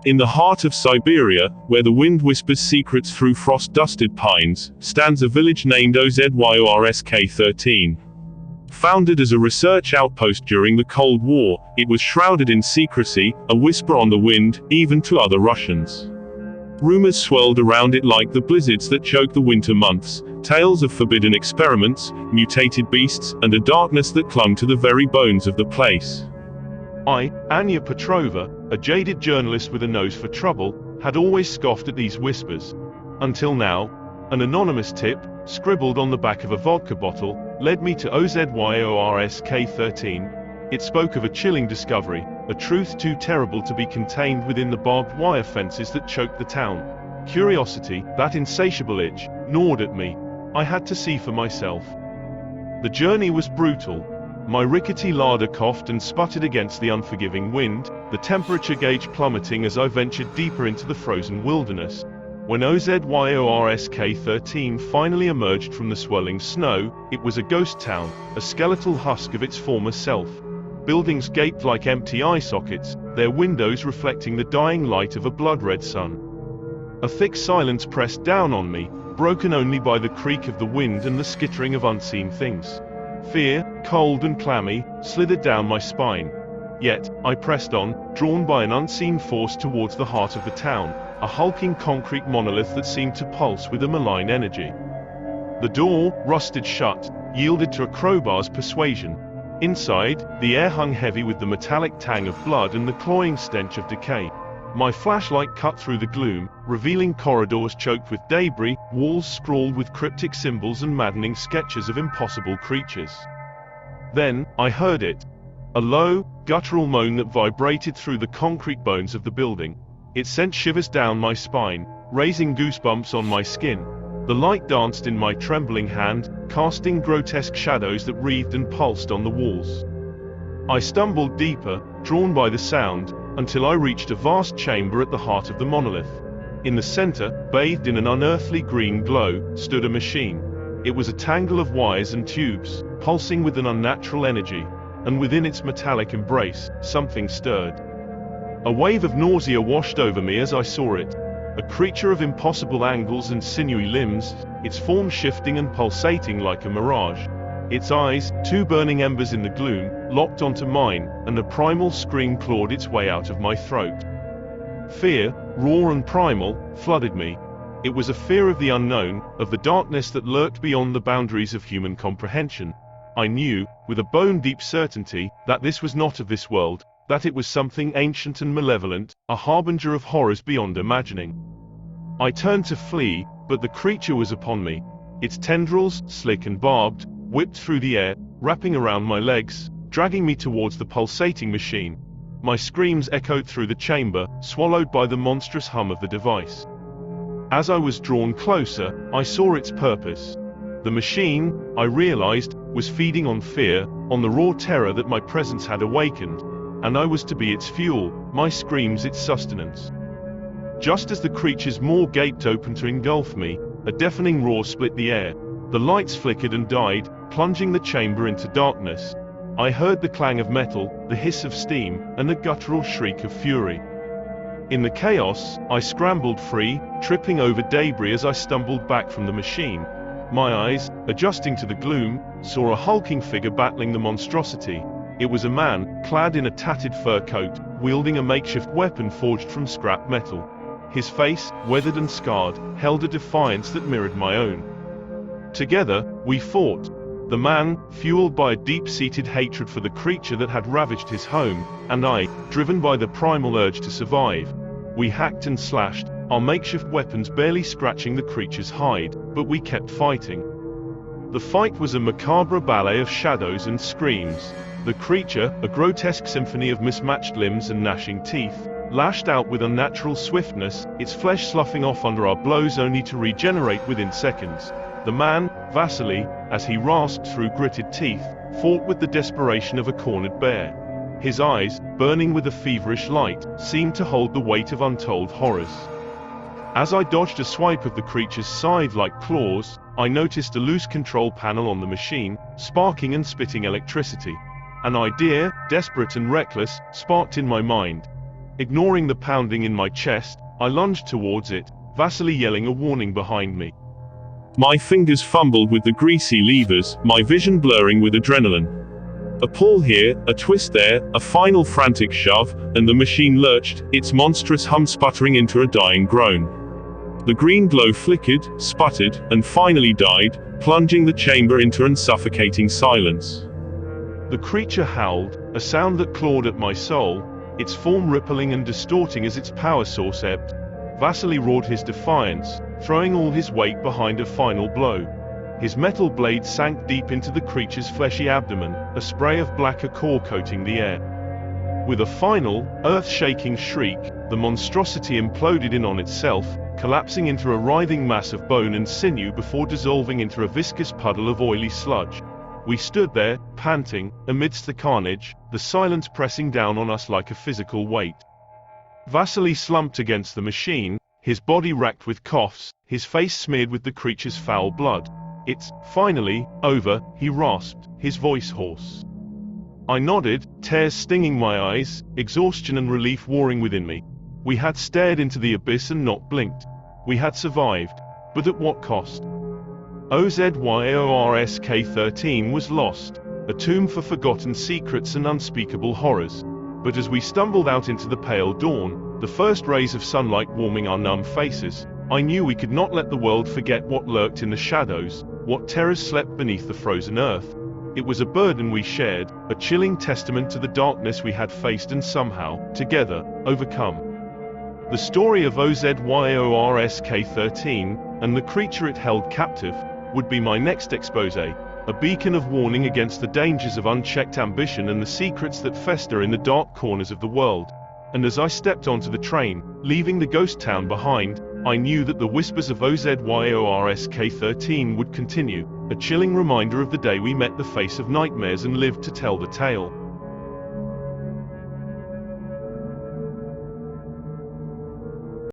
In the heart of Siberia, where the wind whispers secrets through frost-dusted pines, stands a village named Ozyorsk-13. Founded as a research outpost during the Cold War, it was shrouded in secrecy, a whisper on the wind, even to other Russians. Rumors swirled around it like the blizzards that choke the winter months, tales of forbidden experiments, mutated beasts, and a darkness that clung to the very bones of the place. I, Anya Petrova, a jaded journalist with a nose for trouble, had always scoffed at these whispers. Until now, an anonymous tip, scribbled on the back of a vodka bottle, led me to Ozyorsk-13. It spoke of a chilling discovery, a truth too terrible to be contained within the barbed wire fences that choked the town. Curiosity, that insatiable itch, gnawed at me. I had to see for myself. The journey was brutal. My rickety larder coughed and sputtered against the unforgiving wind, the temperature gauge plummeting as I ventured deeper into the frozen wilderness. When Ozyorsk-13 finally emerged from the swirling snow, it was a ghost town, a skeletal husk of its former self. Buildings gaped like empty eye sockets, their windows reflecting the dying light of a blood-red sun. A thick silence pressed down on me, broken only by the creak of the wind and the skittering of unseen things. Fear, cold and clammy, slithered down my spine. Yet, I pressed on, drawn by an unseen force towards the heart of the town, a hulking concrete monolith that seemed to pulse with a malign energy. The door, rusted shut, yielded to a crowbar's persuasion. Inside, the air hung heavy with the metallic tang of blood and the cloying stench of decay. My flashlight cut through the gloom, revealing corridors choked with debris, walls scrawled with cryptic symbols and maddening sketches of impossible creatures. Then, I heard it. A low, guttural moan that vibrated through the concrete bones of the building. It sent shivers down my spine, raising goosebumps on my skin. The light danced in my trembling hand, casting grotesque shadows that wreathed and pulsed on the walls. I stumbled deeper, drawn by the sound, until I reached a vast chamber at the heart of the monolith. In the center, bathed in an unearthly green glow, stood a machine. It was a tangle of wires and tubes, pulsing with an unnatural energy, and within its metallic embrace, something stirred. A wave of nausea washed over me as I saw it. A creature of impossible angles and sinewy limbs, its form shifting and pulsating like a mirage. Its eyes, two burning embers in the gloom, locked onto mine, and a primal scream clawed its way out of my throat. Fear, raw and primal, flooded me. It was a fear of the unknown, of the darkness that lurked beyond the boundaries of human comprehension. I knew, with a bone-deep certainty, that this was not of this world, that it was something ancient and malevolent, a harbinger of horrors beyond imagining. I turned to flee, but the creature was upon me. Its tendrils, slick and barbed, whipped through the air, wrapping around my legs, dragging me towards the pulsating machine. My screams echoed through the chamber, swallowed by the monstrous hum of the device. As I was drawn closer, I saw its purpose. The machine, I realized, was feeding on fear, on the raw terror that my presence had awakened, and I was to be its fuel, my screams its sustenance. Just as the creature's maw gaped open to engulf me, a deafening roar split the air. The lights flickered and died, plunging the chamber into darkness. I heard the clang of metal, the hiss of steam, and the guttural shriek of fury. In the chaos, I scrambled free, tripping over debris as I stumbled back from the machine. My eyes, adjusting to the gloom, saw a hulking figure battling the monstrosity. It was a man, clad in a tattered fur coat, wielding a makeshift weapon forged from scrap metal. His face, weathered and scarred, held a defiance that mirrored my own. Together, we fought. The man, fueled by a deep-seated hatred for the creature that had ravaged his home, and I, driven by the primal urge to survive. We hacked and slashed, our makeshift weapons barely scratching the creature's hide, but we kept fighting. The fight was a macabre ballet of shadows and screams. The creature, a grotesque symphony of mismatched limbs and gnashing teeth, lashed out with unnatural swiftness, its flesh sloughing off under our blows only to regenerate within seconds. The man, Vasily, as he rasped through gritted teeth, fought with the desperation of a cornered bear. His eyes, burning with a feverish light, seemed to hold the weight of untold horrors. As I dodged a swipe of the creature's scythe-like claws, I noticed a loose control panel on the machine, sparking and spitting electricity. An idea, desperate and reckless, sparked in my mind. Ignoring the pounding in my chest, I lunged towards it, Vasily yelling a warning behind me. My fingers fumbled with the greasy levers, my vision blurring with adrenaline. A pull here, a twist there, a final frantic shove, and the machine lurched, its monstrous hum sputtering into a dying groan. The green glow flickered, sputtered, and finally died, plunging the chamber into an suffocating silence. The creature howled, a sound that clawed at my soul, its form rippling and distorting as its power source ebbed. Vasily roared his defiance, throwing all his weight behind a final blow. His metal blade sank deep into the creature's fleshy abdomen, a spray of black ichor coating the air. With a final, earth-shaking shriek, the monstrosity imploded in on itself, collapsing into a writhing mass of bone and sinew before dissolving into a viscous puddle of oily sludge. We stood there, panting, amidst the carnage, the silence pressing down on us like a physical weight. Vasily slumped against the machine, his body racked with coughs, his face smeared with the creature's foul blood. "It's finally over," he rasped, his voice hoarse. I nodded, tears stinging my eyes, exhaustion and relief warring within me. We had stared into the abyss and not blinked. We had survived, but at what cost? OZYORSK-13 was lost, a tomb for forgotten secrets and unspeakable horrors. But as we stumbled out into the pale dawn, the first rays of sunlight warming our numb faces, I knew we could not let the world forget what lurked in the shadows, what terrors slept beneath the frozen earth. It was a burden we shared, a chilling testament to the darkness we had faced and somehow, together, overcome. The story of OZYORSK-13, and the creature it held captive, would be my next expose, a beacon of warning against the dangers of unchecked ambition and the secrets that fester in the dark corners of the world. And as I stepped onto the train, leaving the ghost town behind, I knew that the whispers of OZYORSK-13 would continue, a chilling reminder of the day we met the face of nightmares and lived to tell the tale.